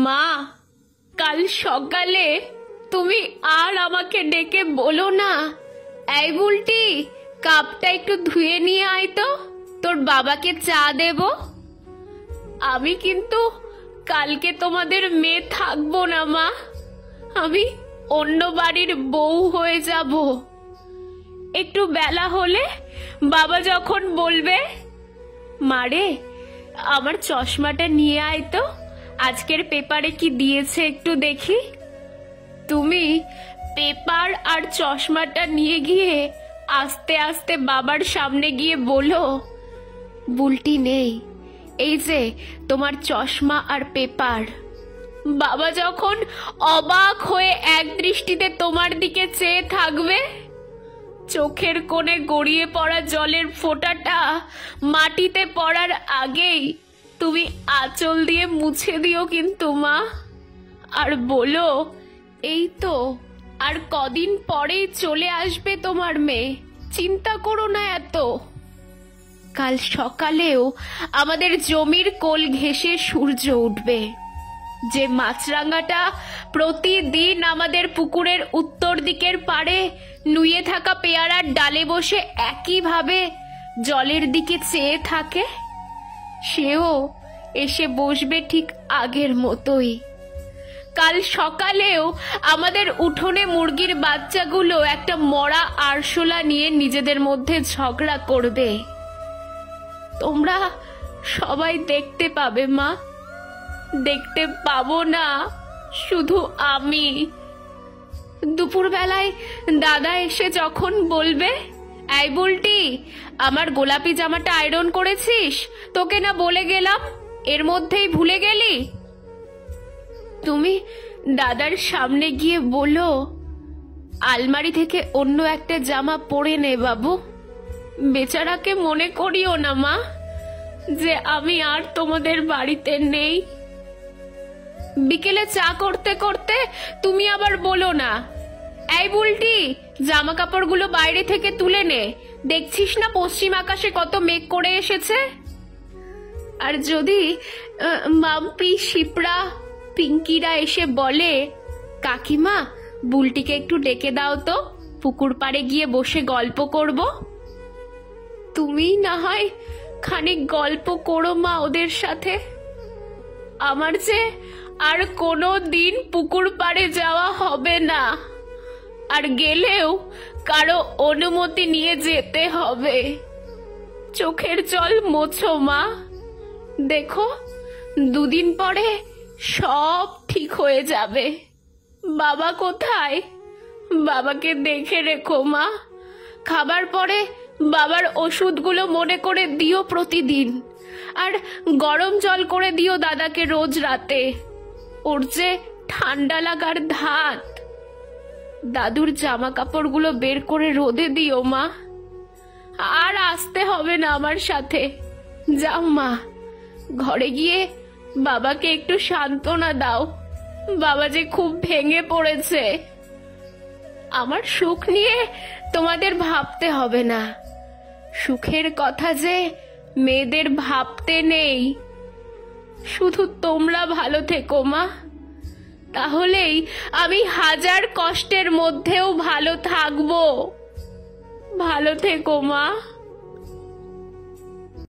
মা, কাল সকালে তুমি আর আমাকে ডেকে বলো না, এই বুলটি কাপটা একটু ধুয়ে নিয়ে আয় তো, তোর বাবাকে চা দেব। আমি কিন্তু কালকে তোমাদের মেয়ে থাকবো না মা, আমি অন্য বাড়ির বউ হয়ে যাব। একটু বেলা হলে বাবা যখন বলবে, মারে আমার চশমাটা নিয়ে আয় তো, আজকের পেপারে কি দিয়েছে একটু দেখি, তুমি পেপার আর চশমাটা নিয়ে গিয়ে আস্তে আস্তে বাবার সামনে গিয়ে বলো, বুলটি নেই, এই যে তোমার চশমা আর পেপার। বাবা যখন অবাক হয়ে এক দৃষ্টিতে তোমার দিকে চেয়ে থাকবে, চোখের কোণে গড়িয়ে পড়া জলের ফোঁটাটা মাটিতে পড়ার আগেই তুমি আঁচল দিয়ে মুছে দিও কিন্তু মা, আর বলো, এই তো আর কদিন পরেই চলে আসবে তোমার মেয়ে, চিন্তা করো না এত। কাল সকালেও আমাদের জমির কোল ঘেঁষে সূর্য উঠবে, যে মাছরাঙাটা প্রতিদিন আমাদের পুকুরের উত্তর দিকের পাড়ে নুয়ে থাকা পেয়ারার ডালে বসে একইভাবে জলের দিকে চেয়ে থাকে, সেও এসে বসবে ঠিক আগের মতোই। কাল সকালেও আমাদের উঠোনে মুরগির বাচ্চাগুলো একটা মরা আরশোলা নিয়ে নিজেদের মধ্যে ঝগড়া করবে, তোমরা সবাই দেখতে পাবে মা, দেখতে পাবো না শুধু আমি। দুপুরবেলায় দাদা এসে যখন বলবে, এই বুলটি আমার গোলাপি জামাটা আয়রন করেছিস, তোকে না বলে গেলাম, এর মধ্যেই ভুলে গেলি, তুমি দাদার সামনে গিয়ে বলো, আলমারি থেকে অন্য একটা জামা পরে নে বাবু, বেচারাকে মনে করিও না মা যে আমি আর তোমাদের বাড়িতে নেই। বিকেলে চা করতে করতে তুমি আবার বলো না, এই বুলটি জামা কাপড়গুলো বাইরে থেকে তুলে নে, দেখছিস না পশ্চিম আকাশে কত মেঘ করে এসেছে। আর যদি মাম্পি, শিপ্রা, পিঙ্কিরা এসে বলে, কাকিমা বুলটিকে একটু ডেকে দাও তো, পুকুর পাড়ে গিয়ে বসে গল্প করব, তুমি না হয় খানিক গল্প করো মা ওদের সাথে। আমার যে আর কোনো দিন পুকুর পাড়ে যাওয়া হবে না, আর গেলেও কারো অনুমতি নিয়ে যেতে হবে। চোখের জল মোছো মা, দেখো দুদিন পরে সব ঠিক হয়ে যাবে। বাবা কোথায়? বাবাকে দেখে রেখো মা, খাবার পরে বাবার ওষুধগুলো মনে করে দিও প্রতিদিন, আর গরম জল করে দিও দাদাকে রোজ রাতে, ওর যে ঠান্ডা লাগার ধাত। দাদুর জামা কাপড়গুলো বের করে রোদে দিও মা। আর আসতে হবে না আমার সাথে, যাও মা, ঘরে গিয়ে বাবাকে একটু সান্ত্বনা দাও, বাবা যে খুব ভেঙে পড়েছে। আমার সুখ নিয়ে তোমাদের ভাবতে হবে না, সুখের কথা যে মেয়েদের ভাবতে নেই। শুধু তোমরা ভালো থেকো মা, তাহলেই আমি হাজার কষ্টের মধ্যেও ভালো থাকবো। ভালো থেকো মা।